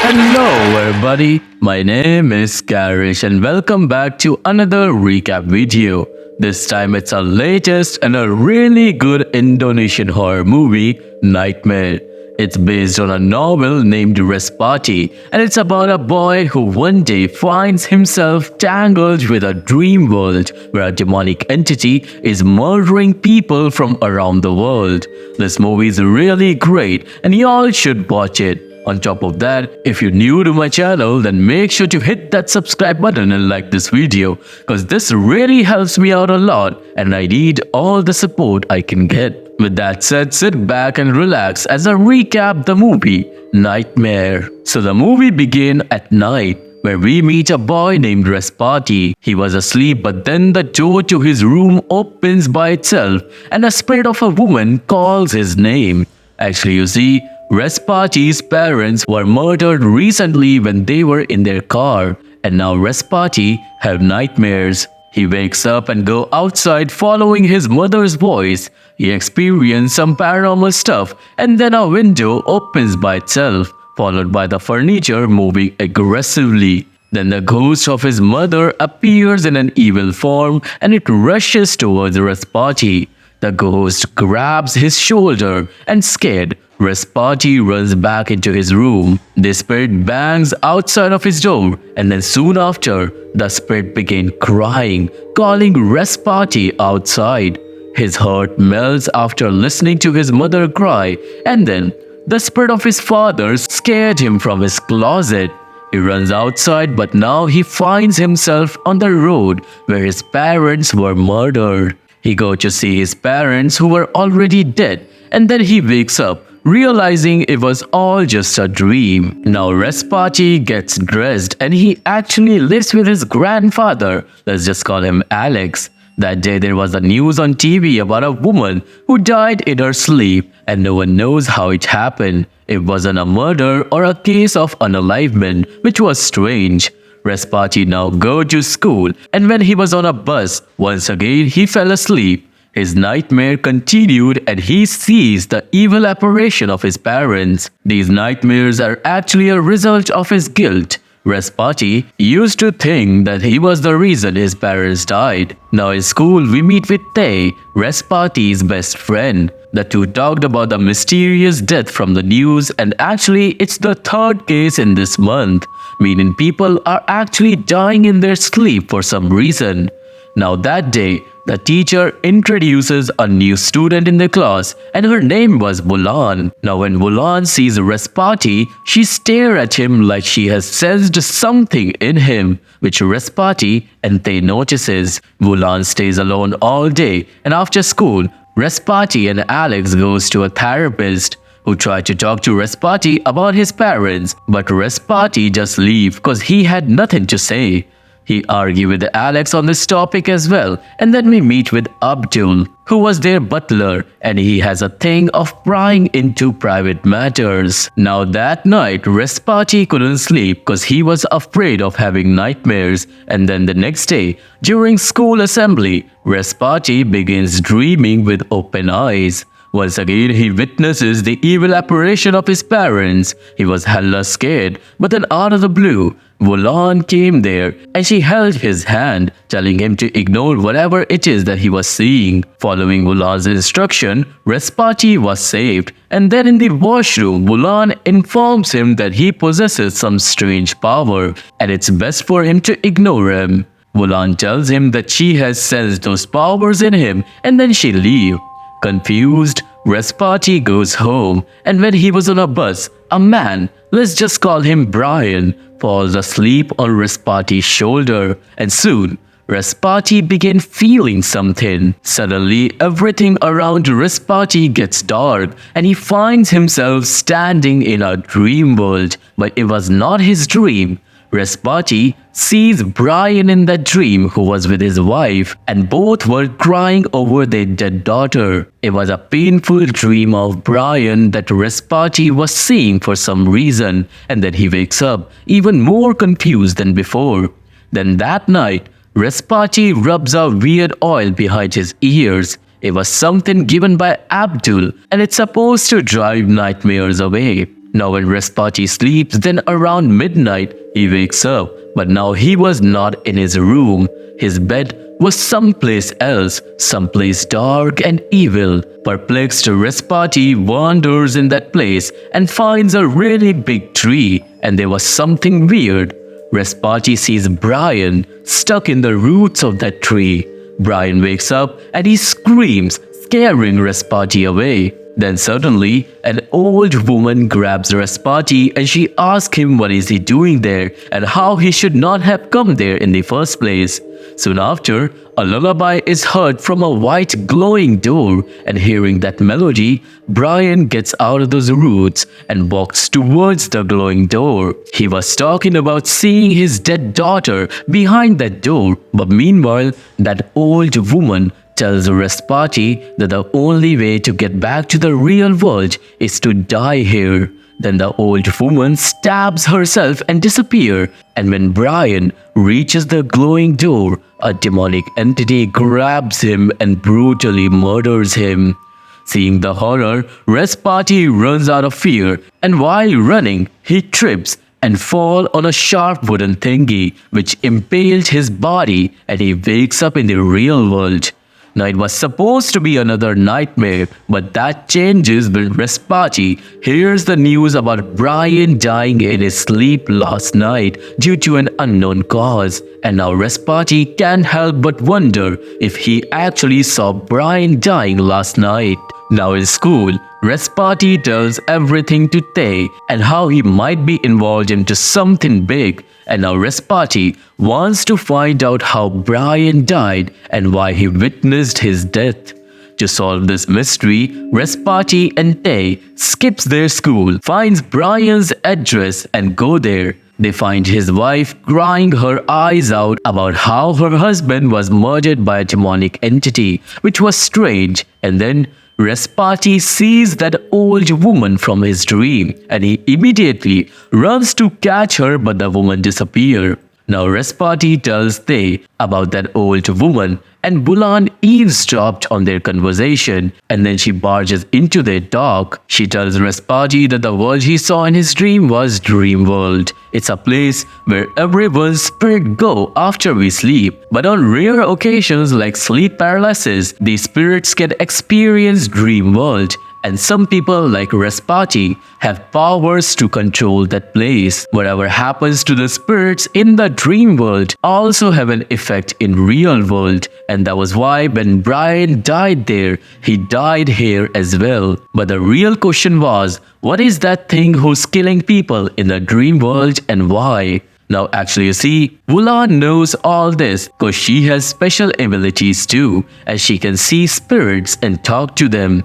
Hello, everybody. My name is Karryshh, and welcome back to another recap video. This time, it's our latest and a really good Indonesian horror movie, Nightmare. It's based on a novel named Respati, and it's about a boy who one day finds himself tangled with a dream world where a demonic entity is murdering people from around the world. This movie is really great, and y'all should watch it. On top of that, if you're new to my channel, then make sure to hit that subscribe button and like this video, cause this really helps me out a lot and I need all the support I can get. With that said, sit back and relax as I recap the movie, Nightmare. So the movie begins at night, where we meet a boy named Respati. He was asleep, but then the door to his room opens by itself and a spirit of a woman calls his name. Actually, you see, Respati's parents were murdered recently when they were in their car, and now Respati have nightmares. He wakes up and go outside following his mother's voice. He experiences some paranormal stuff, and then a window opens by itself, followed by the furniture moving aggressively. Then the ghost of his mother appears in an evil form and it rushes towards Respati. The ghost grabs his shoulder and scared, Respati runs back into his room. The spirit bangs outside of his door, and then soon after, the spirit began crying, calling Respati outside. His heart melts after listening to his mother cry, and then the spirit of his father scared him from his closet. He runs outside, but now he finds himself on the road where his parents were murdered. He goes to see his parents who were already dead, and then he wakes up, realizing it was all just a dream. Now Respati gets dressed and he actually lives with his grandfather. Let's just call him Alex. That day there was a news on TV about a woman who died in her sleep and no one knows how it happened. It wasn't a murder or a case of unalivement, which was strange. Respati now go to school, and when he was on a bus, once again he fell asleep. His nightmare continued and he sees the evil apparition of his parents. These nightmares are actually a result of his guilt. Respati used to think that he was the reason his parents died. Now in school we meet with Tay, Respati's best friend. The two talked about the mysterious death from the news, and actually it's the third case in this month, meaning people are actually dying in their sleep for some reason. Now that day, the teacher introduces a new student in the class and her name was Bulan. Now when Bulan sees Respati, she stares at him like she has sensed something in him, which Respati and Tay notices. Bulan stays alone all day, and after school, Respati and Alex goes to a therapist who tried to talk to Respati about his parents, but Respati just leaves cause he had nothing to say. He argued with Alex on this topic as well, and then we meet with Abdul, who was their butler, and he has a thing of prying into private matters. Now that night, Respati couldn't sleep cause he was afraid of having nightmares, and then the next day, during school assembly, Respati begins dreaming with open eyes. Once again, he witnesses the evil apparition of his parents. He was hella scared, but then out of the blue, Bulan came there and she held his hand, telling him to ignore whatever it is that he was seeing. Following Bulan's instruction, Respati was saved, and then in the washroom, Bulan informs him that he possesses some strange power and it's best for him to ignore him. Bulan tells him that she has sensed those powers in him, and then she leaves. Confused, Respati goes home, and when he was on a bus, a man, let's just call him Brian, falls asleep on Respati's shoulder, and soon, Respati began feeling something. Suddenly, everything around Respati gets dark, and he finds himself standing in a dream world, but it was not his dream. Respati sees Brian in that dream who was with his wife, and both were crying over their dead daughter. It was a painful dream of Brian that Respati was seeing for some reason, and then he wakes up even more confused than before. Then that night, Respati rubs a weird oil behind his ears. It was something given by Abdul, and it's supposed to drive nightmares away. Now when Respati sleeps, then around midnight he wakes up, but now he was not in his room. His bed was someplace else, someplace dark and evil. Perplexed, Respati wanders in that place and finds a really big tree, and there was something weird. Respati sees Brian stuck in the roots of that tree. Brian wakes up and he screams, scaring Respati away. Then suddenly, an old woman grabs Respati and she asks him what is he doing there and how he should not have come there in the first place. Soon after, a lullaby is heard from a white glowing door, and hearing that melody, Brian gets out of those roots and walks towards the glowing door. He was talking about seeing his dead daughter behind that door, but meanwhile, that old woman tells Respati that the only way to get back to the real world is to die here. Then the old woman stabs herself and disappears, and when Brian reaches the glowing door, a demonic entity grabs him and brutally murders him. Seeing the horror, Respati runs out of fear, and while running, he trips and falls on a sharp wooden thingy which impaled his body, and he wakes up in the real world. Now it was supposed to be another nightmare, but that changes when Respati hears the news about Brian dying in his sleep last night due to an unknown cause. And now Respati can't help but wonder if he actually saw Brian dying last night. Now in school, Respati tells everything to Tay and how he might be involved into something big. And now Respati wants to find out how Brian died and why he witnessed his death. To solve this mystery, Respati and Tay skips their school, finds Brian's address and go there. They find his wife crying her eyes out about how her husband was murdered by a demonic entity, which was strange. And then Respati sees that old woman from his dream, and he immediately runs to catch her, but the woman disappears. Now Respati tells Tay about that old woman, and Bulan eavesdropped on their conversation, and then she barges into their talk. She tells Respati that the world he saw in his dream was Dream World. It's a place where everyone's spirit go after we sleep. But on rare occasions like sleep paralysis, these spirits can experience Dream World. And some people like Respati have powers to control that place. Whatever happens to the spirits in the dream world also have an effect in real world. And that was why when Brian died there, he died here as well. But the real question was, what is that thing who's killing people in the dream world and why? Now actually you see, Wulan knows all this because she has special abilities too, and she can see spirits and talk to them.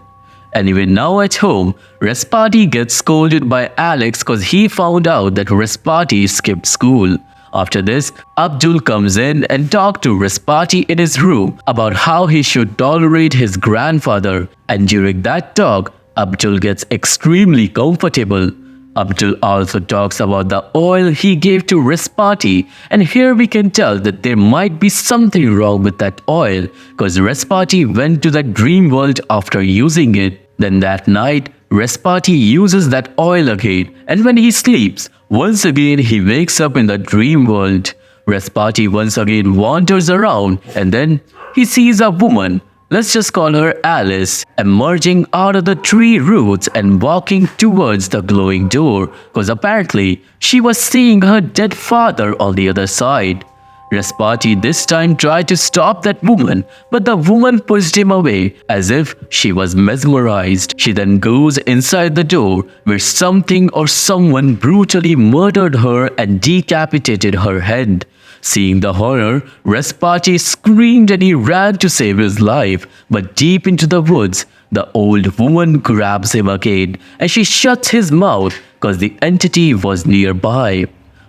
Anyway, now at home, Respati gets scolded by Alex because he found out that Respati skipped school. After this, Abdul comes in and talks to Respati in his room about how he should tolerate his grandfather. And during that talk, Abdul gets extremely comfortable. Abdul also talks about the oil he gave to Respati, and here we can tell that there might be something wrong with that oil because Respati went to that dream world after using it. Then that night, Respati uses that oil again, and when he sleeps, once again he wakes up in the dream world. Respati once again wanders around, and then he sees a woman, let's just call her Alice, emerging out of the tree roots and walking towards the glowing door because apparently she was seeing her dead father on the other side. Respati this time tried to stop that woman, but the woman pushed him away as if she was mesmerized. She then goes inside the door where something or someone brutally murdered her and decapitated her head. Seeing the horror, Respati screamed and he ran to save his life, but deep into the woods, the old woman grabs him again and she shuts his mouth because the entity was nearby.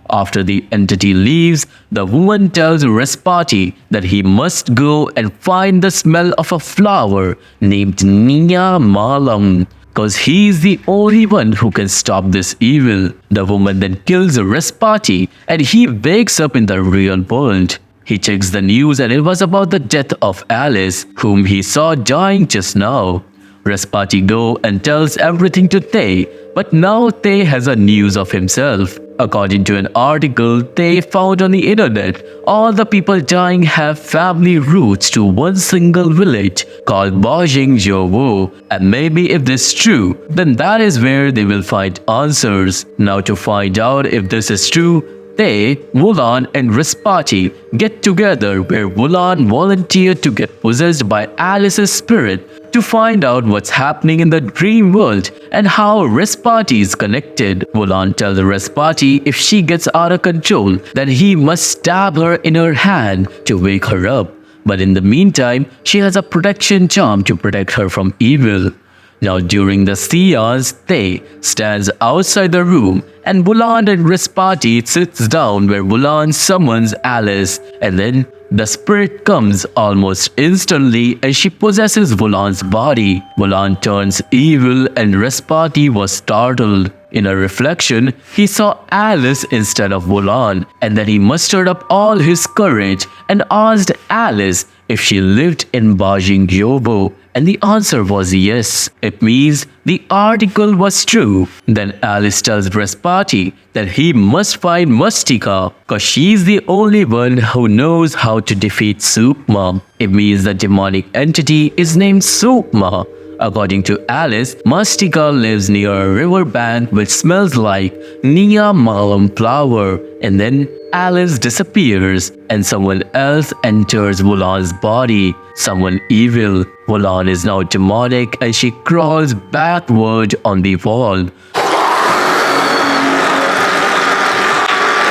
After the entity leaves, the woman tells Respati that he must go and find the smell of a flower named Nia Malam, because he is the only one who can stop this evil. The woman then kills Respati and he wakes up in the real world. He checks the news and it was about the death of Alice, whom he saw dying just now. Respati go and tells everything to Tay, but now Tay has a news of himself. According to an article Tay found on the internet, all the people dying have family roots to one single village called Bojing Jowo. And maybe if this is true, then that is where they will find answers. Now to find out if this is true, they, Wulan and Respati get together where Wulan volunteered to get possessed by Alice's spirit to find out what's happening in the dream world and how Respati is connected. Wulan tells Respati if she gets out of control, then he must stab her in her hand to wake her up. But in the meantime, she has a protection charm to protect her from evil. Now during the seance, Tay stands outside the room and Wulan and Respati sits down where Wulan summons Alice, and then the spirit comes almost instantly and she possesses Wulan's body. Wulan turns evil and Respati was startled. In a reflection, he saw Alice instead of Wulan, and then he mustered up all his courage and asked Alice if she lived in Bajing Gyobo, and the answer was yes. It means the article was true. Then Alice tells Respati that he must find Mustika because she's the only one who knows how to defeat Sukma. It means the demonic entity is named Sukma. According to Alice, Mustika lives near a river bank which smells like Nia Malam flower, and then Alice disappears and someone else enters Wulan's body, someone evil. Wulan is now demonic and she crawls backward on the wall.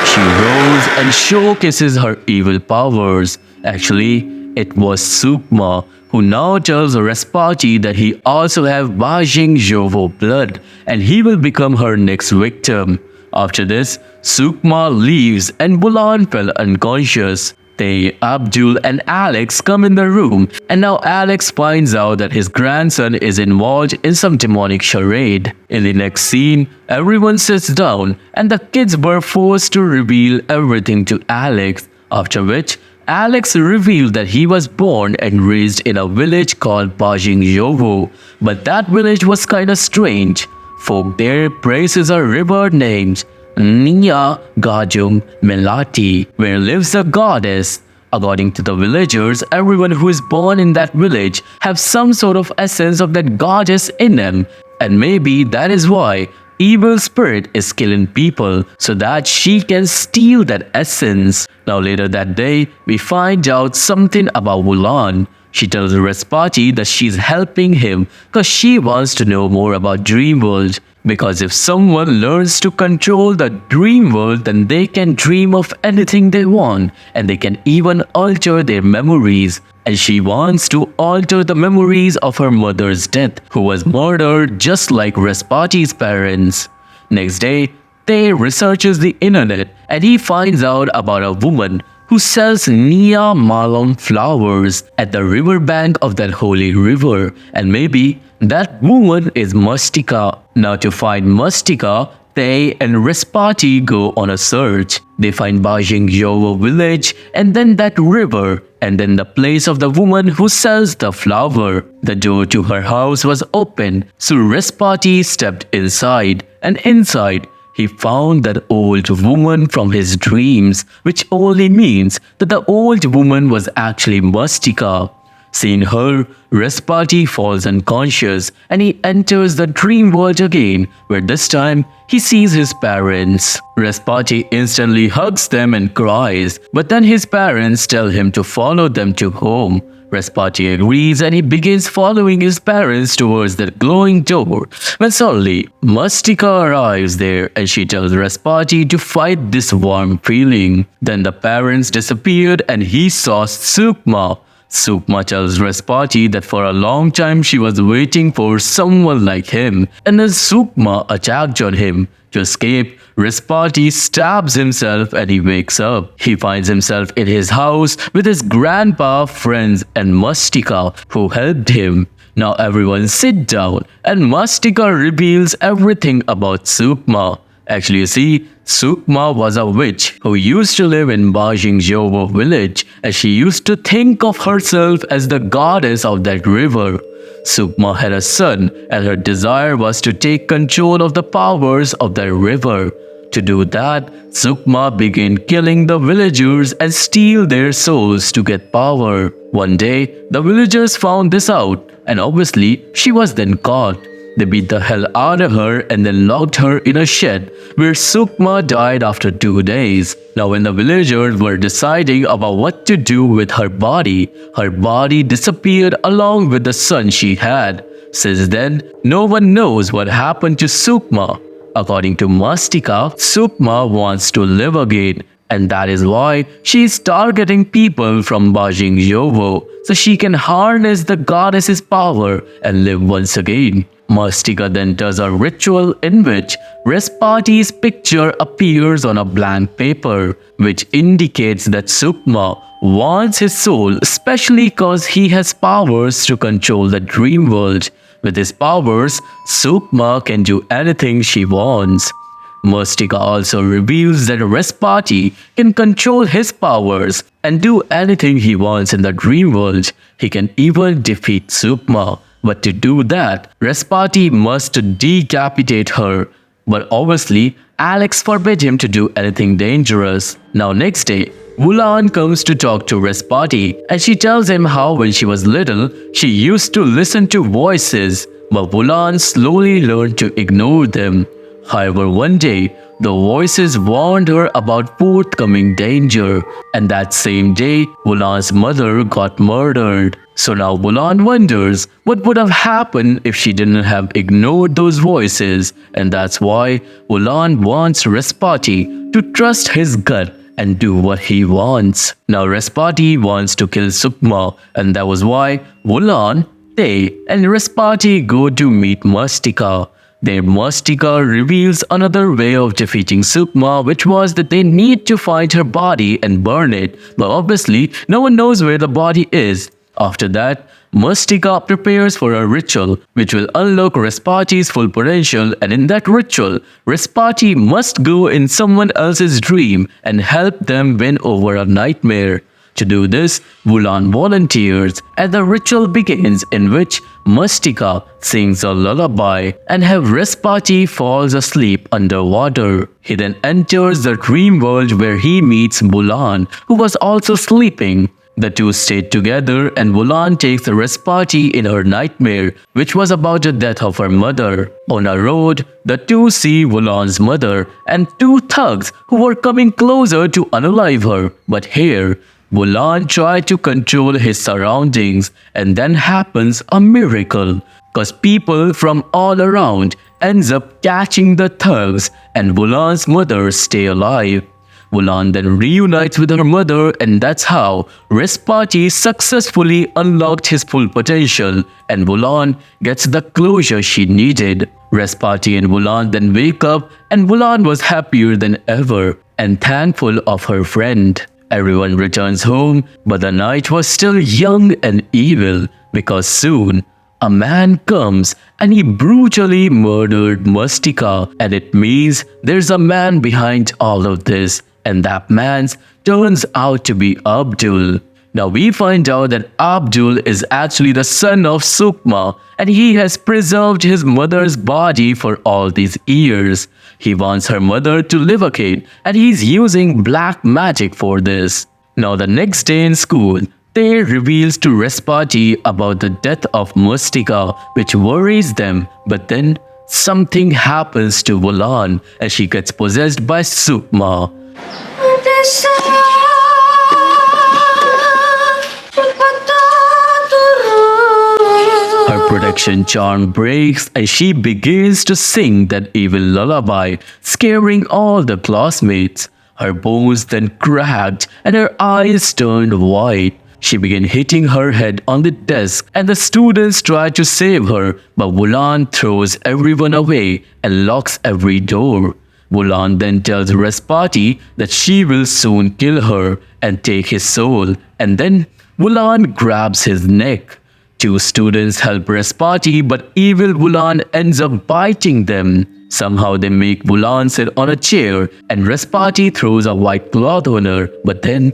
She rolls and showcases her evil powers. Actually, it was Sukma, who now tells Respati that he also have Bajing Jovo blood and he will become her next victim. After this, Sukma leaves and Wulan fell unconscious. They, Abdul and Alex come in the room and now Alex finds out that his grandson is involved in some demonic charade. In the next scene, everyone sits down and the kids were forced to reveal everything to Alex, after which Alex revealed that he was born and raised in a village called Bajing Jovo, but that village was kinda strange. Folk there praises a river named Nia Gajum Melati, where lives a goddess. According to the villagers, everyone who is born in that village have some sort of essence of that goddess in them, and maybe that is why evil spirit is killing people so that she can steal that essence. Now later that day, we find out something about Wulan. She tells Respati that she's helping him because she wants to know more about dream world. Because if someone learns to control the dream world, then they can dream of anything they want and they can even alter their memories. And she wants to alter the memories of her mother's death, who was murdered just like Respati's parents. Next day, Tay researches the internet and he finds out about a woman who sells Nia Malam flowers at the riverbank of that holy river, and maybe that woman is Mustika. Now to find Mustika, Tay and Respati go on a search. They find Bajing Jowo village and then that river and then the place of the woman who sells the flower. The door to her house was open, so Respati stepped inside, and inside he found that old woman from his dreams, which only means that the old woman was actually Mustika. Seeing her, Respati falls unconscious and he enters the dream world again, where this time he sees his parents. Respati instantly hugs them and cries, but then his parents tell him to follow them to home. Respati agrees and he begins following his parents towards the glowing door, when suddenly Mustika arrives there and she tells Respati to fight this warm feeling. Then the parents disappeared and he saw Sukma. Sukma tells Respati that for a long time she was waiting for someone like him, and as Sukma attacked on him, to escape, Respati stabs himself and he wakes up. He finds himself in his house with his grandpa, friends and Mustika who helped him. Now everyone sit down and Mustika reveals everything about Sukma. Actually, you see, Sukma was a witch who used to live in Bajing Jowo village, and she used to think of herself as the goddess of that river. Sukma had a son, and her desire was to take control of the powers of the river. To do that, Sukma began killing the villagers and steal their souls to get power. One day, the villagers found this out, and obviously, she was then caught. They beat the hell out of her and then locked her in a shed, where Sukma died after 2 days. Now when the villagers were deciding about what to do with her body disappeared along with the son she had. Since then, no one knows what happened to Sukma. According to Mastika, Sukma wants to live again, and that is why she is targeting people from Bajing Yovo, so she can harness the goddess's power and live once again. Mastika then does a ritual in which Respati's picture appears on a blank paper, which indicates that Sukma wants his soul, especially because he has powers to control the dream world. With his powers, Sukma can do anything she wants. Mastika also reveals that Respati can control his powers and do anything he wants in the dream world. He can even defeat Sukma. But to do that, Respati must decapitate her. But obviously, Alex forbid him to do anything dangerous. Now next day, Wulan comes to talk to Respati, and she tells him how when she was little, she used to listen to voices, but Wulan slowly learned to ignore them. However, one day, the voices warned her about forthcoming danger, and that same day, Wulan's mother got murdered. So now Wulan wonders what would have happened if she didn't have ignored those voices, and that's why Wulan wants Respati to trust his gut and do what he wants. Now Respati wants to kill Sukma, and that was why Wulan, Tay, and Respati go to meet Mastika. Then Mastika reveals another way of defeating Sukma, which was that they need to find her body and burn it, but obviously no one knows where the body is. After that, Mastika prepares for a ritual which will unlock Respati's full potential, and in that ritual, Respati must go in someone else's dream and help them win over a nightmare. To do this, Wulan volunteers and the ritual begins, in which Mastika sings a lullaby and have Respati falls asleep underwater. He then enters the dream world where he meets Wulan, who was also sleeping. The two stayed together, and Wulan takes Respati in her nightmare, which was about the death of her mother. On a road, the two see Wulan's mother and two thugs who were coming closer to unalive her. But here, Wulan tried to control his surroundings, and then happens a miracle, cause people from all around ends up catching the thugs, and Wulan's mother stay alive. Wulan then reunites with her mother, and that's how Respati successfully unlocked his full potential, and Wulan gets the closure she needed. Respati and Wulan then wake up, and Wulan was happier than ever and thankful of her friend. Everyone returns home, but the night was still young and evil, because soon a man comes and he brutally murdered Mastika, and it means there's a man behind all of this, and that man turns out to be Abdul. Now we find out that Abdul is actually the son of Sukma, and he has preserved his mother's body for all these years. He wants her mother to live again, and he's using black magic for this. Now the next day in school, Tay reveals to Respati about the death of Mastika, which worries them, but then something happens to Wulan and she gets possessed by Sukma. Her protection charm breaks and she begins to sing that evil lullaby, scaring all the classmates. Her bones then cracked and her eyes turned white. She began hitting her head on the desk, and the students try to save her, but Wulan throws everyone away and locks every door. Wulan then tells Respati that she will soon kill her and take his soul, and then Wulan grabs his neck. Two students help Respati, but evil Wulan ends up biting them. Somehow they make Wulan sit on a chair, and Respati throws a white cloth on her, but then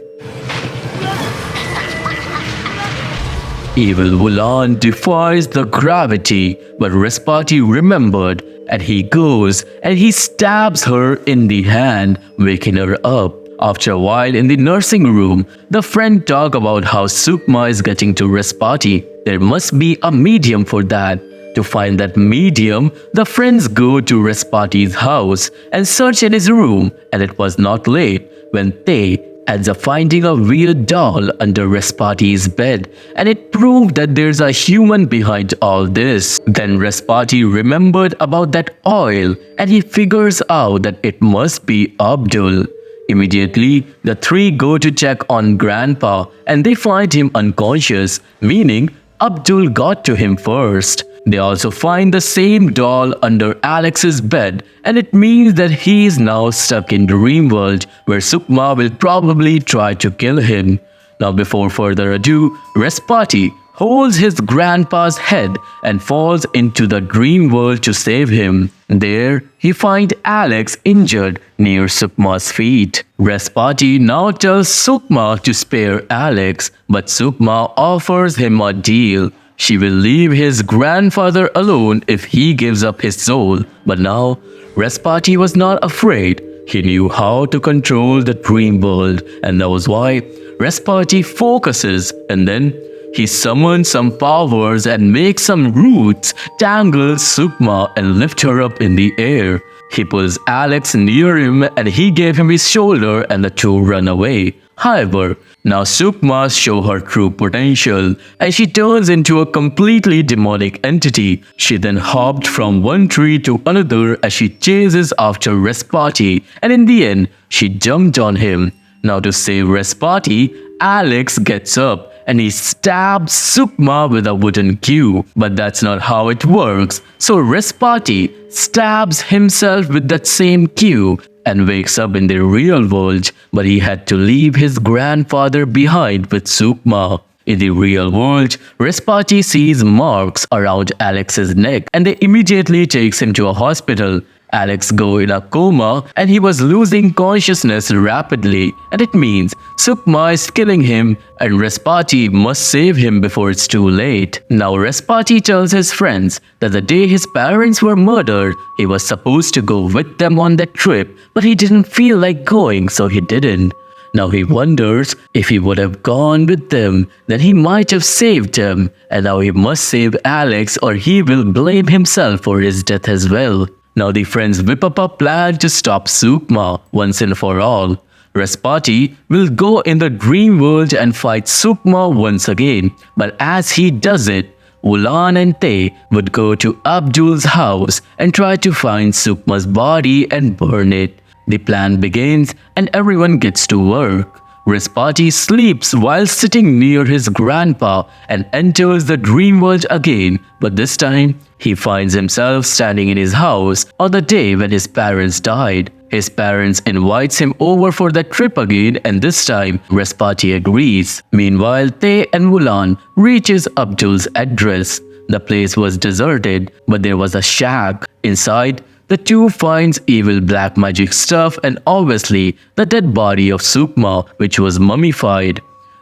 Evil Wulan defies the gravity, but Respati remembered, and he goes and he stabs her in the hand, waking her up. After a while in the nursing room, the friend talk about how Sukma is getting to Respati. There must be a medium for that. To find that medium, the friends go to Respati's house and search in his room, and it was not late when they ends up finding a weird doll under Respati's bed, and it proved that there's a human behind all this. Then Respati remembered about that oil, and he figures out that it must be Abdul. Immediately, the three go to check on Grandpa, and they find him unconscious, meaning Abdul got to him first. They also find the same doll under Alex's bed, and it means that he is now stuck in dream world where Sukma will probably try to kill him. Now before further ado, Respati holds his grandpa's head and falls into the dream world to save him. There, he finds Alex injured near Sukma's feet. Respati now tells Sukma to spare Alex, but Sukma offers him a deal. She will leave his grandfather alone if he gives up his soul. But now, Respati was not afraid. He knew how to control the dream world, and that was why Respati focuses, and then he summons some powers and makes some roots, tangles Sukma and lift her up in the air. He pulls Alex near him and he gave him his shoulder and the two run away. However, now Sukma shows her true potential and she turns into a completely demonic entity. She then hopped from one tree to another as she chases after Respati, and in the end, she jumped on him. Now to save Respati, Alex gets up and he stabs Sukma with a wooden cue. But that's not how it works. So Respati stabs himself with that same cue and wakes up in the real world, but he had to leave his grandfather behind with Sukma. In the real world, Respati sees marks around Alex's neck and they immediately takes him to a hospital. Alex go in a coma and he was losing consciousness rapidly, and it means Sukma is killing him and Respati must save him before it's too late. Now Respati tells his friends that the day his parents were murdered, he was supposed to go with them on that trip, but he didn't feel like going, so he didn't. Now he wonders if he would have gone with them, then he might have saved them, and now he must save Alex or he will blame himself for his death as well. Now the friends whip up a plan to stop Sukma once and for all. Respati will go in the dream world and fight Sukma once again, but as he does it, Wulan and Tay would go to Abdul's house and try to find Sukma's body and burn it. The plan begins and everyone gets to work. Respati sleeps while sitting near his grandpa and enters the dream world again, but this time he finds himself standing in his house on the day when his parents died. His parents invites him over for the trip again, and this time Respati agrees. Meanwhile, Tay and Wulan reaches Abdul's address. The place was deserted, but there was a shack. Inside, the two finds evil black magic stuff and obviously the dead body of Sukma, which was mummified.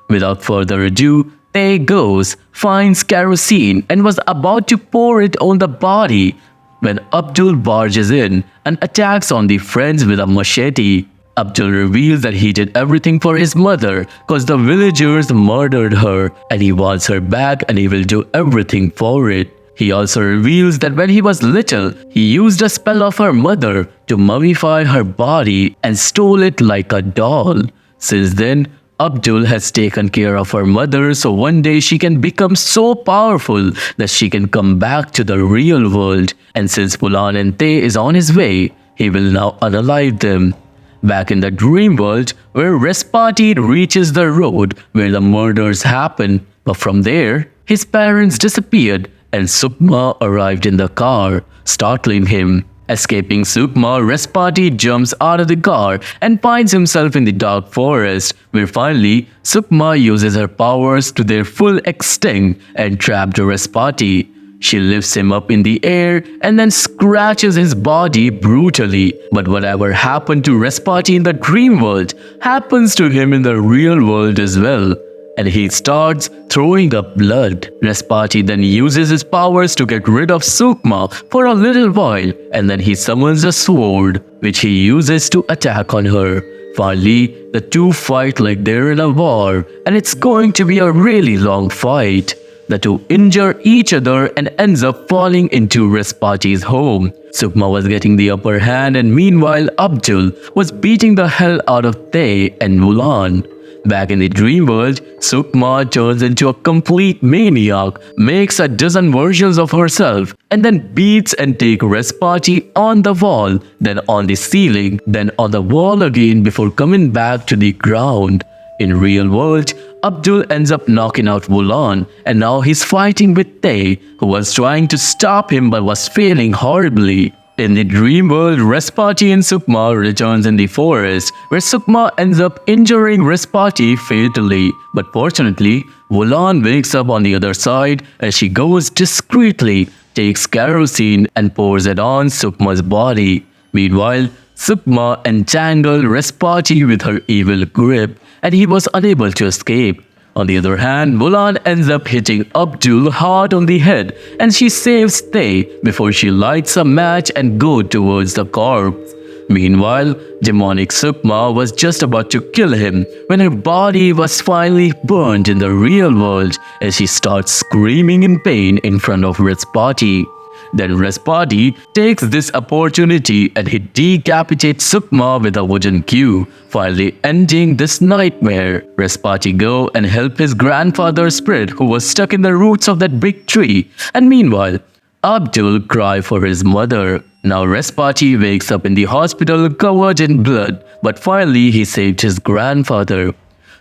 Without further ado, Tay goes, finds kerosene and was about to pour it on the body when Abdul barges in and attacks on the friends with a machete. Abdul reveals that he did everything for his mother cause the villagers murdered her and he wants her back and he will do everything for it. He also reveals that when he was little, he used a spell of her mother to mummify her body and stole it like a doll. Since then, Abdul has taken care of her mother so one day she can become so powerful that she can come back to the real world. And since Wulan and Tay is on his way, he will now unalive them. Back in the dream world, where Respati reaches the road where the murders happen, but from there, his parents disappeared and Sukma arrived in the car, startling him. Escaping Sukma, Respati jumps out of the car and finds himself in the dark forest, where finally Sukma uses her powers to their full extent and traps Respati. She lifts him up in the air and then scratches his body brutally. But whatever happened to Respati in the dream world happens to him in the real world as well. and he starts throwing up blood. Respati then uses his powers to get rid of Sukma for a little while, and then he summons a sword, which he uses to attack on her. Finally, the two fight like they're in a war, and it's going to be a really long fight. The two injure each other and ends up falling into Respati's home. Sukma was getting the upper hand, and meanwhile Abdul was beating the hell out of Tay and Mulan. Back in the dream world, Sukma turns into a complete maniac, makes a dozen versions of herself, and then beats and takes Respati on the wall, then on the ceiling, then on the wall again before coming back to the ground. In real world, Abdul ends up knocking out Mulan, and now he's fighting with Tay, who was trying to stop him but was failing horribly. In the dream world, Respati and Sukma returns in the forest, where Sukma ends up injuring Respati fatally. But fortunately, Mulan wakes up on the other side as she goes discreetly, takes kerosene and pours it on Sukma's body. Meanwhile, Sukma entangled Respati with her evil grip, and he was unable to escape. On the other hand, Mulan ends up hitting Abdul hard on the head, and she saves Tay before she lights a match and goes towards the corpse. Meanwhile, demonic Sukma was just about to kill him when her body was finally burned in the real world as she starts screaming in pain in front of Respati. Then Respati takes this opportunity and he decapitates Sukma with a wooden cue, finally ending this nightmare. Respati go and help his grandfather's spirit who was stuck in the roots of that big tree, and meanwhile, Abdul cries for his mother. Now Respati wakes up in the hospital covered in blood, but finally he saved his grandfather.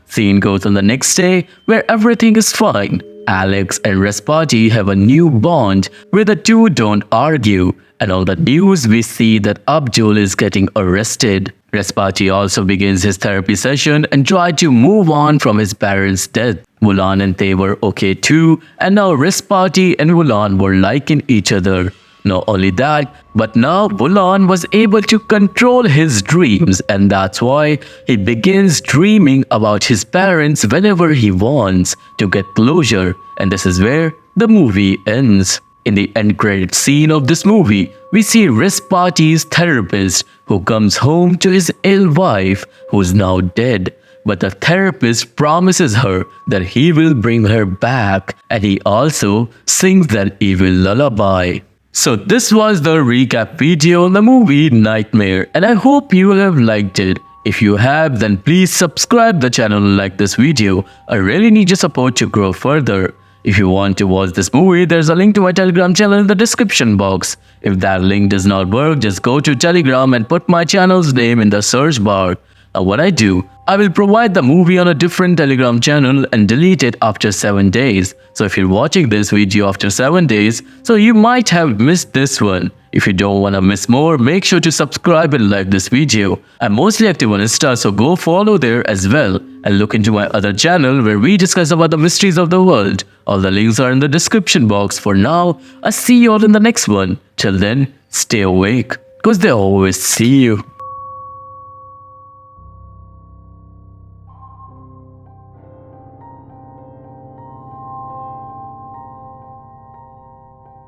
Scene goes on the next day where everything is fine. Alex and Respati have a new bond where the two don't argue, and on the news we see that Abdul is getting arrested. Respati also begins his therapy session and tries to move on from his parents' death. Mulan and Tay were okay too, and now Respati and Mulan were liking each other. Not only that, but now Mulan was able to control his dreams, and that's why he begins dreaming about his parents whenever he wants to get closure, and this is where the movie ends. In the end credit scene of this movie, we see Respati's therapist who comes home to his ill wife who is now dead. But the therapist promises her that he will bring her back, and he also sings that evil lullaby. So this was the recap video on the movie Nightmare, and I hope you have liked it. If you have, then please subscribe the channel and like this video. I really need your support to grow further. If you want to watch this movie, there's a link to my Telegram channel in the description box. If that link does not work, just go to Telegram and put my channel's name in the search bar. Now what I do, I will provide the movie on a different Telegram channel and delete it after 7 days. So if you're watching this video after 7 days, so you might have missed this one. If you don't want to miss more, make sure to subscribe and like this video. I'm mostly active on Insta, so go follow there as well. And look into my other channel where we discuss about the mysteries of the world. All the links are in the description box. For now, I'll see you all in the next one. Till then, stay awake, because they always see you.